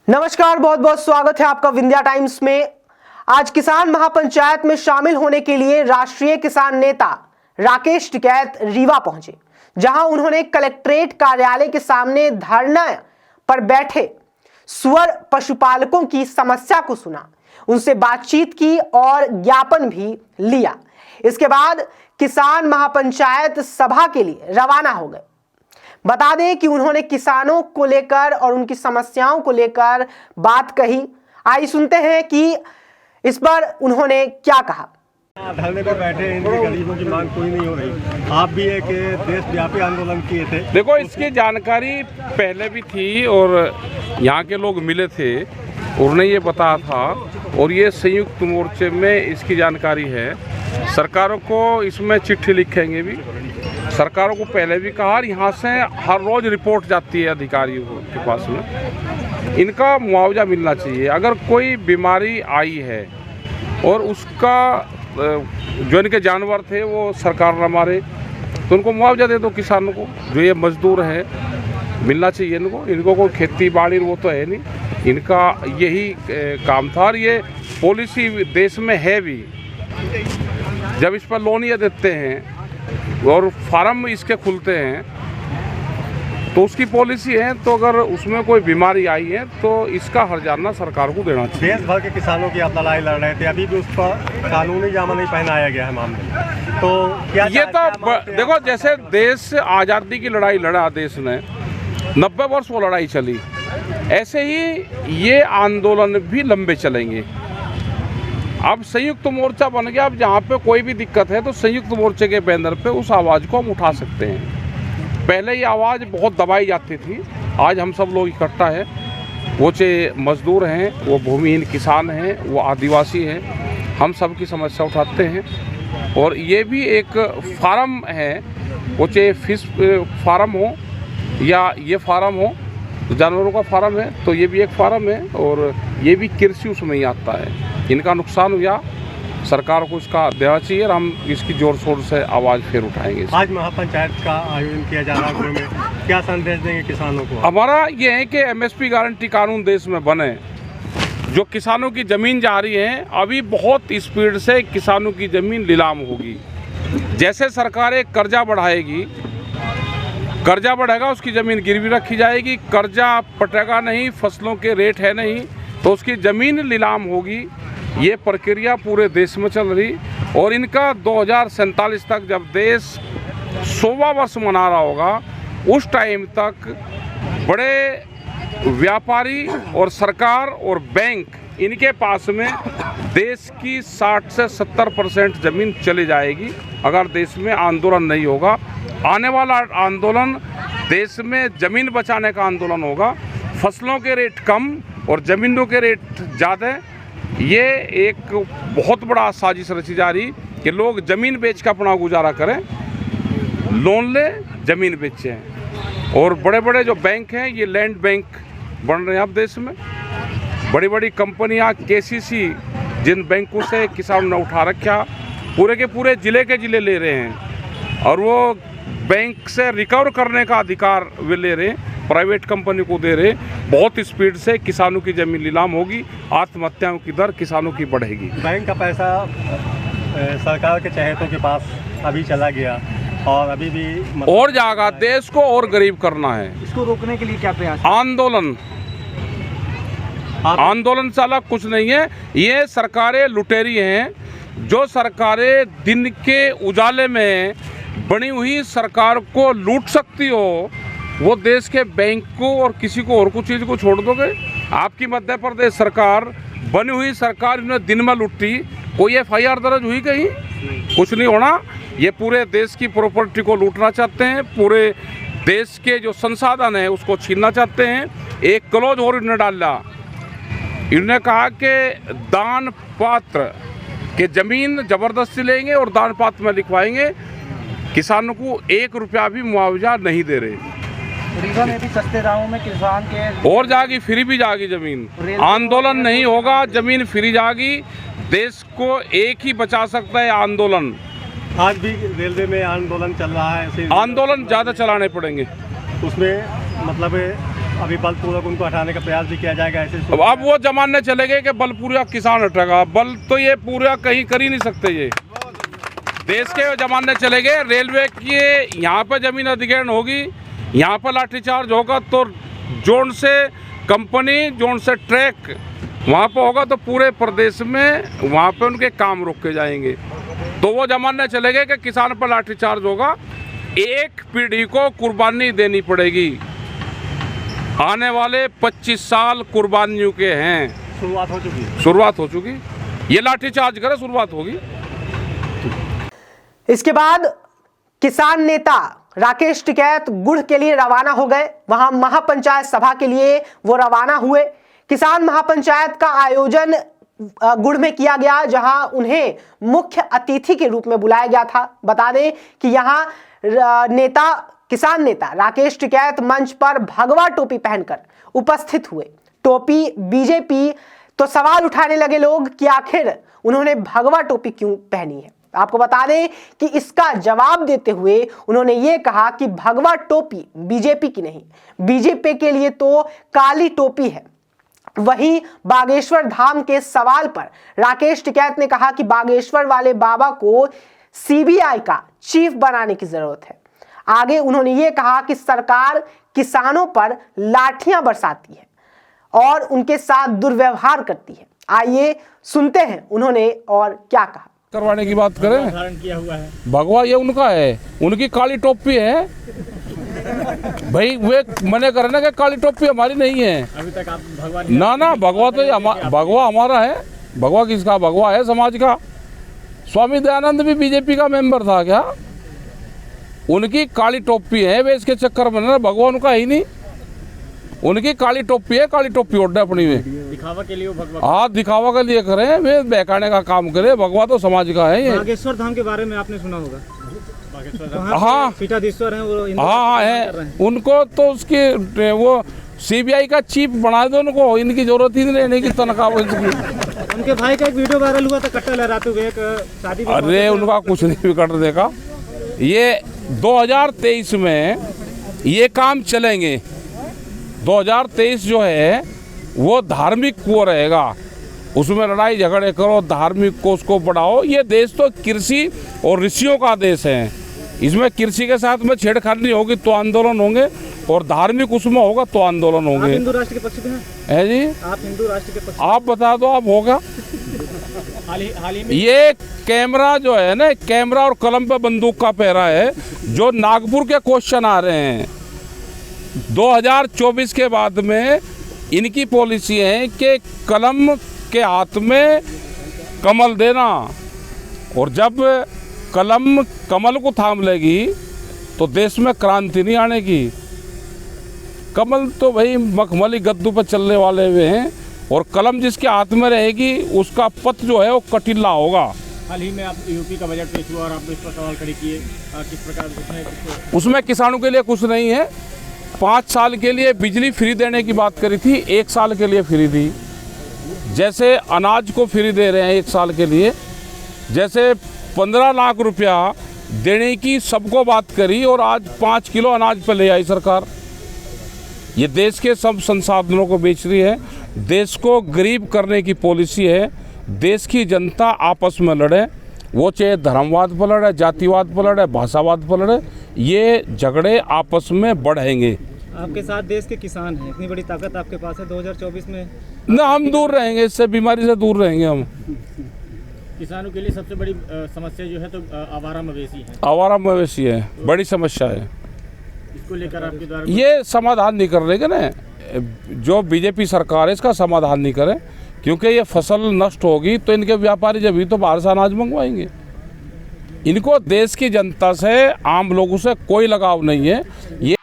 नमस्कार, बहुत बहुत स्वागत है आपका विंध्या टाइम्स में। आज किसान महापंचायत में शामिल होने के लिए राष्ट्रीय किसान नेता राकेश टिकैत रीवा पहुंचे, जहां उन्होंने कलेक्ट्रेट कार्यालय के सामने धरना पर बैठे सुअर पशुपालकों की समस्या को सुना, उनसे बातचीत की और ज्ञापन भी लिया। इसके बाद किसान महापंचायत सभा के लिए रवाना हो गए। बता दें कि उन्होंने किसानों को लेकर और उनकी समस्याओं को लेकर बात कही। आइए सुनते हैं कि इस पर उन्होंने क्या कहा। धरने पर बैठे इनके गरीबों की मांग कोई नहीं हो रही। आप भी एक देशव्यापी आंदोलन किए थे। देखो, इसकी जानकारी पहले भी थी और यहाँ के लोग मिले थे, उन्होंने ये बताया था और ये संयुक्त मोर्चे में इसकी जानकारी है। सरकारों को इसमें चिट्ठी लिखेंगे भी, सरकारों को पहले भी कहा, और यहाँ से हर रोज़ रिपोर्ट जाती है अधिकारियों के पास में। इनका मुआवजा मिलना चाहिए। अगर कोई बीमारी आई है और उसका जो इनके जानवर थे वो सरकार न मारे तो उनको मुआवजा दे दो। किसानों को जो ये मजदूर है मिलना चाहिए इनको कोई खेती बाड़ी वो तो है नहीं, इनका यही काम था। और ये पॉलिसी देश में है भी। जब इस पर लोन ये देते हैं और फार्म इसके खुलते हैं तो उसकी पॉलिसी है, तो अगर उसमें कोई बीमारी आई है तो इसका हर्जाना सरकार को देना चाहिए। देश भर के किसानों की आप लड़ाई लड़ रहे थे, अभी भी उस पर कानूनी जामा नहीं पहनाया गया है मामले में। तो क्या ये तो देखो, जैसे देश आज़ादी की लड़ाई लड़ा देश ने, 90 वर्ष वो लड़ाई चली, ऐसे ही ये आंदोलन भी लंबे चलेंगे। अब संयुक्त मोर्चा बन गया। अब जहाँ पे कोई भी दिक्कत है तो संयुक्त मोर्चे के बैनर पे उस आवाज़ को हम उठा सकते हैं। पहले ये आवाज़ बहुत दबाई जाती थी, आज हम सब लोग इकट्ठा है। वो चाहे मजदूर हैं, वो भूमिहीन किसान हैं, वो आदिवासी हैं, हम सब की समस्या उठाते हैं। और ये भी एक फार्म है, वो चाहे फिश फार्म हो या ये फार्म हो, जानवरों का फार्म है, तो ये भी एक फार्म है और ये भी कृषि उसमें ही आता है। इनका नुकसान हुआ, सरकार को इसका देना चाहिए और हम इसकी जोर शोर से आवाज़ फिर उठाएंगे। आज महापंचायत का आयोजन किया जा रहा है, में क्या संदेश देंगे किसानों को? हमारा ये है कि MSP गारंटी कानून देश में बने। जो किसानों की ज़मीन जा रही है, अभी बहुत स्पीड से किसानों की ज़मीन नीलाम होगी। जैसे सरकारें कर्जा बढ़ाएगी, कर्जा बढ़ेगा, उसकी ज़मीन गिरवी रखी जाएगी, कर्जा पटेगा नहीं, फसलों के रेट है नहीं तो उसकी ज़मीन नीलाम होगी। ये प्रक्रिया पूरे देश में चल रही और इनका 2047 तक जब देश 100वां वर्ष मना रहा होगा, उस टाइम तक बड़े व्यापारी और सरकार और बैंक इनके पास में देश की 60 से 70% ज़मीन चली जाएगी अगर देश में आंदोलन नहीं होगा। आने वाला आंदोलन देश में ज़मीन बचाने का आंदोलन होगा। फसलों के रेट कम और ज़मीनों के रेट ज़्यादा। ये एक बहुत बड़ा साजिश रची जा रही कि लोग ज़मीन बेच कर अपना गुजारा करें, लोन ले ज़मीन बेचें। और बड़े बड़े जो बैंक हैं ये लैंड बैंक बन रहे हैं अब देश में। बड़ी बड़ी कंपनियां KCC जिन बैंकों से किसानों ने उठा रखा, पूरे के पूरे ज़िले के ज़िले ले रहे हैं और वो बैंक से रिकवर करने का अधिकार वे ले रहे हैं, प्राइवेट कंपनी को दे रहे। बहुत स्पीड से किसानों की ज़मीन नीलाम होगी, आत्महत्याओं की दर किसानों की बढ़ेगी। बैंक का पैसा सरकार के चहेतों के पास अभी चला गया और अभी भी और जाएगा। देश को और गरीब करना है। इसको रोकने के लिए क्या प्रयास? आंदोलन से अलग कुछ नहीं है। ये सरकारें लुटेरी हैं। जो सरकारें दिन के उजाले में बनी हुई सरकार को लूट सकती हो, वो देश के बैंक को और किसी को और कुछ चीज़ को छोड़ दोगे? आपकी मध्य प्रदेश सरकार बनी हुई सरकार इन्हें दिन में लूटी, कोई FIR दर्ज हुई कहीं? कुछ नहीं होना। ये पूरे देश की प्रॉपर्टी को लूटना चाहते हैं, पूरे देश के जो संसाधन है उसको छीनना चाहते हैं। एक क्लोज और इन्होंने डाला, इन्होंने कहा कि दान पात्र के ज़मीन ज़बरदस्ती लेंगे और दान पात्र में लिखवाएंगे। किसानों को 1 रुपया भी मुआवजा नहीं दे रहे। रीवा में भी सस्ते दामों में किसान के और जाएगी, फ्री भी जाएगी ज़मीन। आंदोलन नहीं होगा, ज़मीन फ्री जाएगी। देश को एक ही बचा सकता है आंदोलन। आज भी रेलवे में आंदोलन चल रहा है ऐसे आंदोलन ज़्यादा चलाने पड़ेंगे। उसमें मतलब अभी बलपूर्वक उनको हटाने का प्रयास भी किया जाएगा ऐसे। अब वो जमाने चले गए कि बल पूरा किसान हटेगा, बल तो ये पूरा कहीं कर ही नहीं सकते। ये देश के जमाने चले गए। रेलवे की यहाँ पर जमीन अधिग्रहण होगी, यहाँ पर लाठीचार्ज होगा, तो जोन से कंपनी, जोन से ट्रैक वहाँ पर होगा, तो पूरे प्रदेश में वहाँ पे उनके काम रोके जाएंगे। तो वो जमाने चले गए कि किसान पर लाठीचार्ज होगा। एक पीढ़ी को कुर्बानी देनी पड़ेगी। आने वाले 25 साल कुर्बानियों के हैं। शुरुआत हो चुकी है। शुरुआत हो चुकी। ये लाठीचार्ज करे, शुरुआत होगी। इसके बाद किसान नेता राकेश टिकैत गुड़ के लिए रवाना हो गए। वहां महापंचायत सभा के लिए वो रवाना हुए। किसान महापंचायत का आयोजन गुड़ में किया गया, जहां उन्हें मुख्य अतिथि के रूप में बुलाया गया था। बता दें कि यहां किसान नेता राकेश टिकैत मंच पर भगवा टोपी पहनकर उपस्थित हुए। टोपी बीजेपी, तो सवाल उठाने लगे लोग कि आखिर उन्होंने भगवा टोपी क्यों पहनी है। आपको बता दें कि इसका जवाब देते हुए उन्होंने ये कहा कि भगवा टोपी बीजेपी की नहीं, बीजेपी के लिए तो काली टोपी है। वहीं बागेश्वर धाम के सवाल पर राकेश टिकैत ने कहा कि बागेश्वर वाले बाबा को सीबीआई का चीफ बनाने की जरूरत है। आगे उन्होंने ये कहा कि सरकार किसानों पर लाठियां बरसाती है और उनके साथ दुर्व्यवहार करती है। आइए सुनते हैं उन्होंने और क्या कहा। करवाने की बात करें, धारण किया हुआ है भगवा ये उनका है, उनकी काली टोपी है। भाई वे मने करे ना कि काली टोपी हमारी नहीं है। अभी तक आप भगवा ना भगवा तो भगवा हमारा है। भगवा किसका? भगवा है समाज का। स्वामी दयानंद भी बीजेपी का मेंबर था क्या? उनकी काली टोपी है, वे इसके चक्कर में ना, भगवा उनका ही नहीं। उनकी काली टोपी है, काली टोपी ओढ़ अपनी में दिखावा के लिए भगवा। हाँ, दिखावा के लिए करें, वे बहकाने का काम करे। भगवा तो समाज का है ये। बागेश्वर धाम के बारे में आपने सुना होगा। हाँ पीठाधीश्वर हैं वो। हाँ है, उनको तो उसकी वो सीबीआई का चीफ बना दो उनको। इनकी जरूरत ही नहीं रहने की तनख्वाह उनकी। उनके भाई का एक वीडियो वायरल हुआ था कट्टा लहराते हुए एक शादी। अरे उनका कुछ नहीं बिगड़ देगा। ये 2023 में ये काम चलेंगे। 2023 जो है वो धार्मिक को रहेगा, उसमें लड़ाई झगड़े करो, धार्मिक को उसको बढ़ाओ। ये देश तो कृषि और ऋषियों का देश है। इसमें कृषि के साथ में छेड़खानी होगी तो आंदोलन होंगे, और धार्मिक उसमें होगा तो आंदोलन होंगे। हिंदू राष्ट्र के पक्ष में है जी? आप हिंदू राष्ट्र के पक्ष? आप बता दो, आप होगा। हाल ही में ये कैमरा जो है ना, कैमरा और कलम पे बंदूक का पहरा है। जो नागपुर के क्वेश्चन आ रहे हैं 2024 के बाद में, इनकी पॉलिसी है कि कलम के हाथ में कमल देना, और जब कलम कमल को थाम लेगी तो देश में क्रांति नहीं आने की। कमल तो भाई मखमली गद्दू पर चलने वाले हुए हैं, और कलम जिसके हाथ में रहेगी उसका पथ जो है वो कटीला होगा। हाल ही में आप यूपी का बजट पेश हुआ और आपने इस पर सवाल खड़े किए, किस प्रकार उसमें किसानों के लिए कुछ नहीं है। 5 साल के लिए बिजली फ्री देने की बात करी थी, 1 साल के लिए फ्री दी। जैसे अनाज को फ्री दे रहे हैं 1 साल के लिए, जैसे 15 लाख रुपया देने की सबको बात करी, और आज 5 किलो अनाज पर ले आई सरकार। ये देश के सब संसाधनों को बेच रही है। देश को गरीब करने की पॉलिसी है। देश की जनता आपस में लड़े, वो चाहे धर्मवाद पर लड़े, जातिवाद पर लड़े, भाषावाद पर लड़े, ये झगड़े आपस में बढ़ेंगे। आपके साथ देश के किसान हैं, इतनी बड़ी ताकत आपके पास है। 2024 में ना हम दूर रहेंगे, इससे बीमारी से दूर रहेंगे हम। किसानों के लिए सबसे बड़ी समस्या जो है तो आवारा मवेशी है। आवारा मवेशी है, बड़ी समस्या है। इसको लेकर आपके द्वारा ये समाधान नहीं कर रहे ना, जो बीजेपी सरकार है इसका समाधान नहीं करे, क्योंकि ये फसल नष्ट होगी तो इनके व्यापारी जब भी तो बाहर से अनाज मंगवाएंगे। इनको देश की जनता से, आम लोगों से कोई लगाव नहीं है। ये